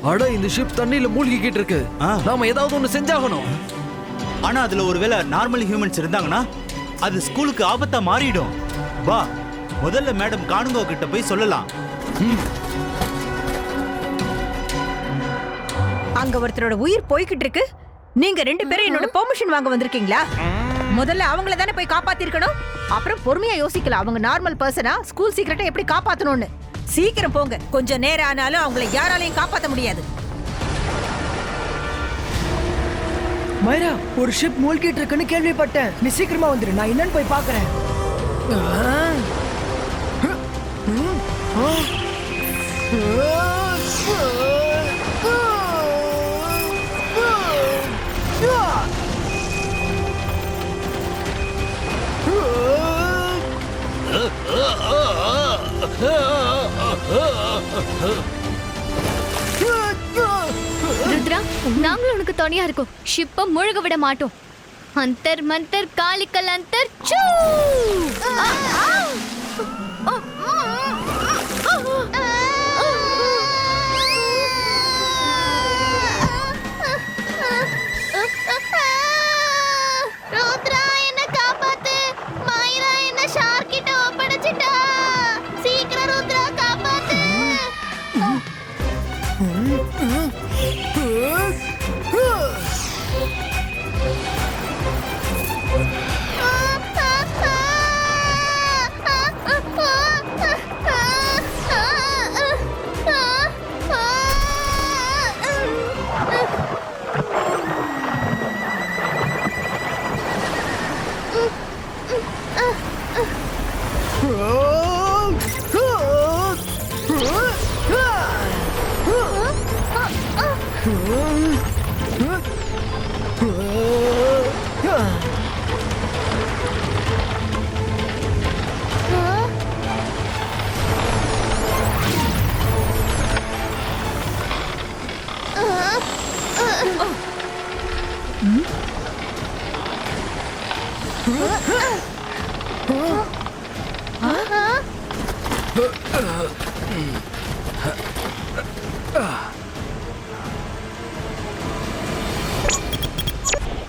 அட இந்த ஷிப் தண்ணியில மூழ்கிக்கிட்டு இருக்கு. நாம ஏதாவது ஒண்ணு செஞ்சாகணும். ஆனா அதுல ஒருவேளை நார்மல் ஹியூமன்ஸ் இருந்தாங்கன்னா அது ஸ்கூலுக்கு ஆபத்தா மாறிடும். வா முதல்ல மேடம் காணுங்கோ கிட்ட போய் சொல்லலாம். அங்க ஒருத்தரோட உயிர் போய்கிட்டு இருக்கு. நீங்க 2 பேரும் என்னோட பெர்மிஷன் வாங்க வந்திருக்கீங்களா? முதல்ல அவங்கள தானே போய் காப்பாத்திருக்கணும். அப்புறம் பொறுமையா யோசிக்கலாம். அவங்க நார்மல் பர்சனா ஸ்கூல் சீக்கிரட்டை எப்படி காப்பாத்தணும்னு. சீக்கிரம் போங்க. கொஞ்சம் நேரம் ஆனாலும் அவங்கள யாராலையும் காப்பாத்த முடியாது. மைரா, ஒரு ஷிப் மூழ்கிட்டு இருக்குன்னு கேள்விப்பட்டேன். நீ சீக்கிரமா வந்துரு, நான் என்னன்னு போய் பாக்குறேன். ருத்ரா, நாங்களும் உனக்கு துணையா இருக்கோம். ஷிப்ப முழுக விட மாட்டோம். அந்தர் மந்தர் காலிக்கல் அந்தர் சூ. ருத்ரா என்ன காப்பாத்து. மைரா என்ன ஷார்க் கிட்ட ஒப்படைச்சிட்டா. சீக்கிரம் ருத்ரா காப்பாத்து.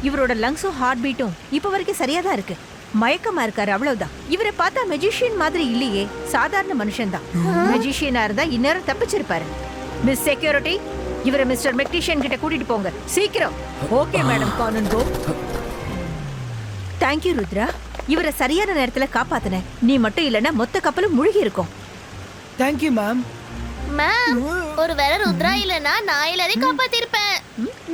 இவரோட லங்ஸும் ஹார்ட் பீட்டும் இப்ப வரைக்கும் சரியா தான் இருக்கு. மயக்கமா இருக்காரு, அவ்வளவுதான். இவரை பார்த்தா மெஜிஷியன் மாதிரி இல்லையே, சாதாரண மனுஷன் தான். மெஜிஷியனா இருந்தா இந்நேரம் தப்பிச்சிருப்பாரு. மிஸ் செக்யூரிட்டி, இவரை மிஸ்டர் மெக்டிஷியன் கிட்ட கூட்டிட்டு போங்க சீக்கிரம். ஓகே மேடம், கானன் கோ. தேங்க்யூ ருத்ரா, இவரை சரியான நேரத்துல காப்பாத்தின. நீ மட்டும் இல்லைன்னா மொத்த கப்பலும் முழுகி இருக்கும். Thank you ma'am. மேம், ஒருவேளை ருத்ரா இல்லனா நான் எல்லாரையும் காப்பாத்திருப்பேன்.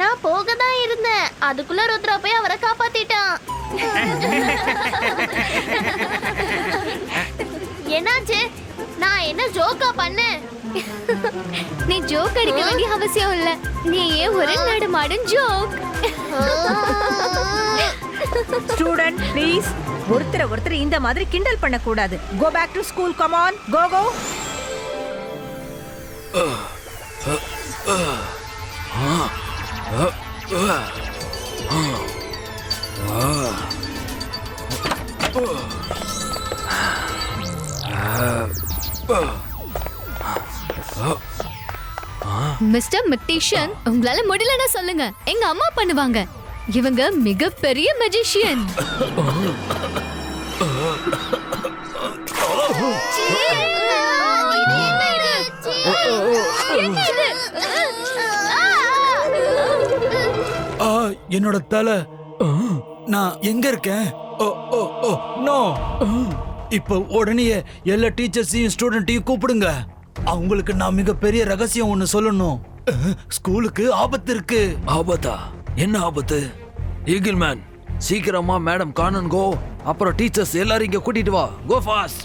நான் போக தான் இருந்தேன், அதுக்குள்ள ருத்ரா போய் அவரை காப்பாத்திட்டான். என்னாச்சு? நான் என்ன ஜோக்கா பண்ணேன்? நீ ஜோக் அடிக்க வேண்டிய அவசியம் இல்ல. நீயே ஒரு நடமாடும் ஜோக். ஸ்டூடண்ட் ப்ளீஸ், ஒருத்தர் இந்த மாதிரி கிண்டல் பண்ண கூடாது. Go back to school. Come on, go go. Mister magician, உங்களால முடியலன்னா சொல்லுங்க, எங்க அம்மா பண்ணுவாங்க. இவங்க மிகப்பெரிய மெஜிஷியன். என்னோட தலை. நான் எங்க இருக்கேன்? நோ. இப்ப உடனே எல்லா டீச்சர்ஸையும் ஸ்டூடெண்ட்டையும் கூப்பிடுங்க. அவங்களுக்கு நான் மிகப்பெரிய ரகசியம் ஒண்ணு சொல்லணும். ஸ்கூலுக்கு ஆபத்து இருக்கு. ஆபத்தா? என்ன ஆபத்து? ஈகிள் மேன், சீக்கிரமா மேடம் கானன் கோ, அப்புறம் டீச்சர்ஸ் எல்லாரும் இங்க கூட்டிட்டு வா. Go fast.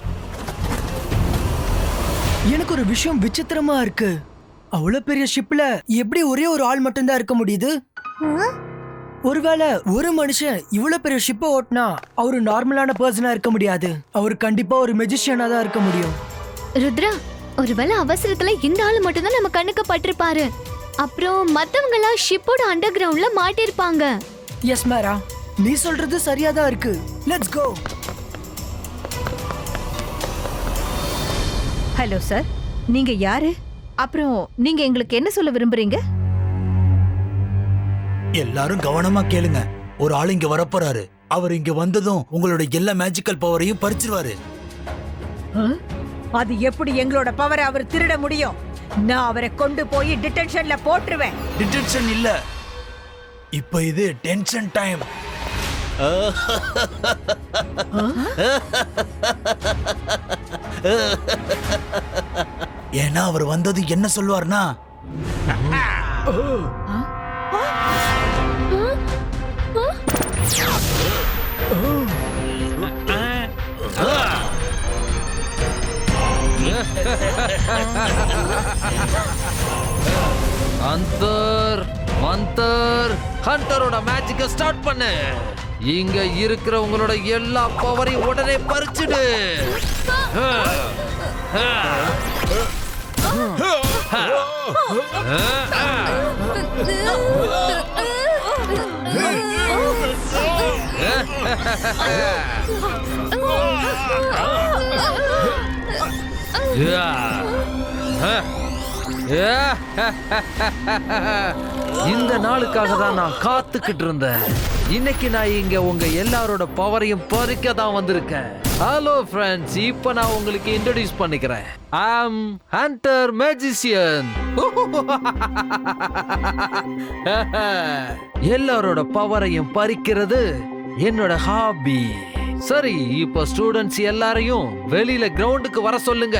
எனக்கு ஒரு விஷயம் விசித்திரமா இருக்கு. அவ்வளவு பெரிய ஷிப்ல எப்படி ஒரே ஒரு ஆள் மட்டும்தான் இருக்க முடியுது? ஒருவேளை ஒரு மனுஷன் இவ்வளவு பெரிய ஷிப்பை ஓட்டினா அவரு நார்மலான பர்சனா இருக்க முடியாது. அவர் கண்டிப்பா ஒரு மெஜிஷியனா தான் இருக்க முடியும். ருத்ரா, ஒருவேளை அவசரத்துல இந்த ஆளு மட்டும் தான் நம்ம கண்ணுக்கு பட்டிருப்பாரு. அப்புறம் மத்தவங்க எல்லாம் ஷிப்போட அண்டர் கிரவுண்ட்ல மாட்டிருப்பாங்க. எஸ் மேரா, நீ சொல்றது சரியா தான் இருக்கு. Let's go. ஹலோ சார், நீங்க யாரு? அப்புறம் நீங்க எங்களுக்கு என்ன சொல்ல விரும்புறீங்க? எல்லாரும் கவனமா கேளுங்க. ஒரு ஆள் இங்க வரப்போறாரு. அவர் இங்க வந்ததும் உங்களோட எல்லா மேஜிக்கல் பவரையும் பறிச்சிருவாரு. அது எப்படி எங்களோட பவரை அவர் திருட முடியும்? நான் அவரை கொண்டு போய் டிடென்ஷன்ல போட்டுருவேன். டிடென்ஷன் இல்ல, இப்ப இது டென்ஷன் டைம். ஏன்னா அவர் வந்தது என்ன சொல்வார்னா, அந்தர் மந்தர் ஹண்டரோட மேஜிக்க ஸ்டார்ட் பண்ணு. இங்க இருக்கிற உங்களோட எல்லா பவரையும் உடனே பறிச்சுடு. இந்த நாளுக்காக தான் நான் காத்துக்கிட்டு இருந்தேன். இன்னைக்கு நான் இங்க உங்க எல்லாரோட பவரையும் பறிக்க தான் வந்திருக்கேன். ஹலோ ஃப்ரெண்ட்ஸ், இப்ப நான் உங்களுக்கு இன்ட்ரோடியூஸ் பண்ணிக்கிறேன். ஐ அம் ஹண்டர் மேஜிஷியன். எல்லாரோட பவரையும் பறிக்கிறது என்னோட ஹாபி. சரி, இப்ப ஸ்டூடெண்ட்ஸ் எல்லாரையும் வெளியில கிரவுண்டுக்கு வர சொல்லுங்க.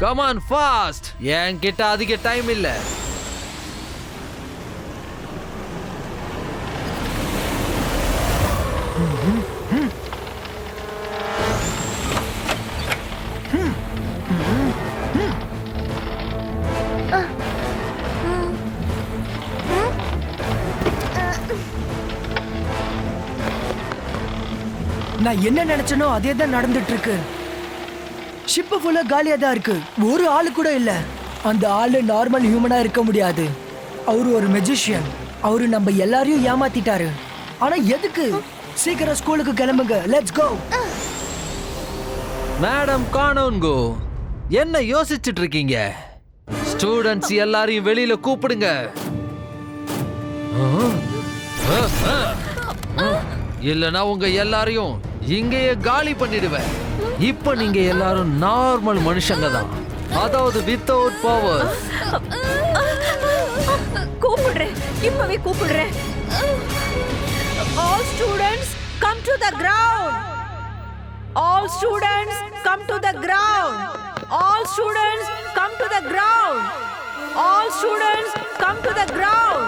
Come on fast. என்கிட்ட அதிக டைம் இல்ல. நான் என்ன நினைச்சனோ அதே தான் நடந்துட்டு இருக்கு. ஷிப் ஃபுல்லா காலியா தான் இருக்கு. ஒரு ஆளு கூட இல்ல. அந்த ஆளு நார்மல் ஹியூமனா இருக்க முடியாது. அவரு ஒரு மெஜிஷியன். அவரு நம்ம எல்லாரையும் ஏமாத்திட்டாரு. ஆனா எதுக்கு? சீக்கிரம் ஸ்கூலுக்கு கிளம்புங்க. Let's go. மேடம் கானோன்கோ, என்ன யோசிச்சுட்டு இருக்கீங்க? ஸ்டூடெண்ட்ஸ் எல்லாரையும் வெளியில கூப்பிடுங்க. இல்லனா உங்க எல்லாரையும் இங்கேயே காலி பண்ணிடுவேன். இப்ப நீங்க எல்லாரும் நார்மல் மனுஷங்க தான், அதாவது வித்தவுட் பவர். கூப்பிடுறேன், இப்பவே கூப்பிடுறேன். All students come to the ground. All students come to the ground. All students come to the ground. All students come to the ground.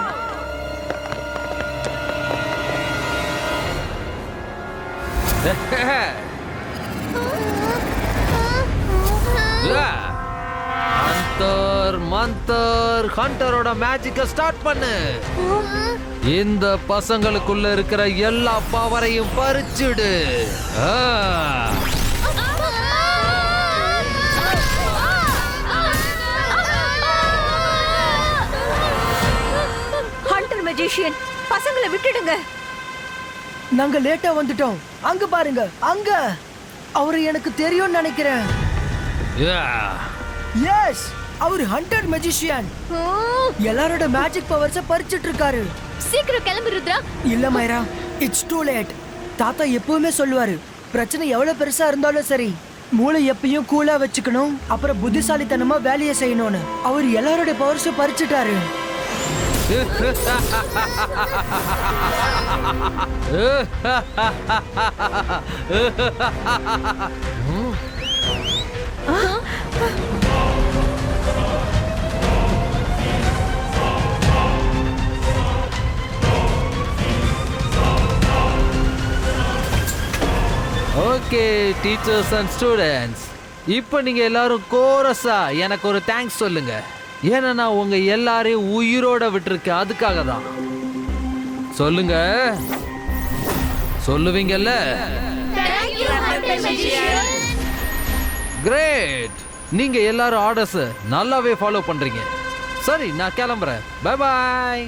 Hunter மந்தர் ஹண்டரோட மேஜிக்க ஸ்டார்ட் பண்ணு. இந்த பசங்களுக்குள்ள இருக்கிற எல்லா பவரையும் பறிச்சுடு. ஹண்டர் மெஜிஷியன், பசங்களை விட்டுடுங்க. நாங்க லேட்டா வந்துட்டோம். அங்க பாருங்க, அங்க அவரு எனக்கு தெரியும்னு நினைக்கிறேன். எஸ், அவர் ஹண்டர் மெஜிஷியன். எல்லாரோட மேஜிக் பவர்ஸ பறிச்சிட்டு இருக்காரு. சீக்கிரம் கிளம்பு ருத்ரா. இல்ல மைரா, இட்ஸ் டூ லேட். தாத்தா எப்பவுமே சொல்லுவாரு, பிரச்சனை எவ்வளவு பெருசா இருந்தாலும் சரி, மூளை எப்பயும் கூலா வச்சுக்கணும், அப்புறம் புத்திசாலித்தனமா வேலையை செய்யணும்னு. அவர் எல்லாரோட பவர்ஸும் பறிச்சுட்டாரு. ஓகே டீச்சர்ஸ் அண்ட் ஸ்டூடெண்ட்ஸ், இப்போ நீங்க எல்லாரும் கோரஸா எனக்கு ஒரு தேங்க்ஸ் சொல்லுங்க. ஏன்னா நான் உங்க எல்லாரையும் உயிரோட விட்டுருக்கேன். அதுக்காக தான். சொல்லுங்க, சொல்லுவீங்கல்ல? கிரேட். நீங்க எல்லாரும் ஆர்டர்ஸ் நல்லாவே ஃபாலோ பண்றீங்க. சரி, நான் கிளம்புறேன். Bye bye.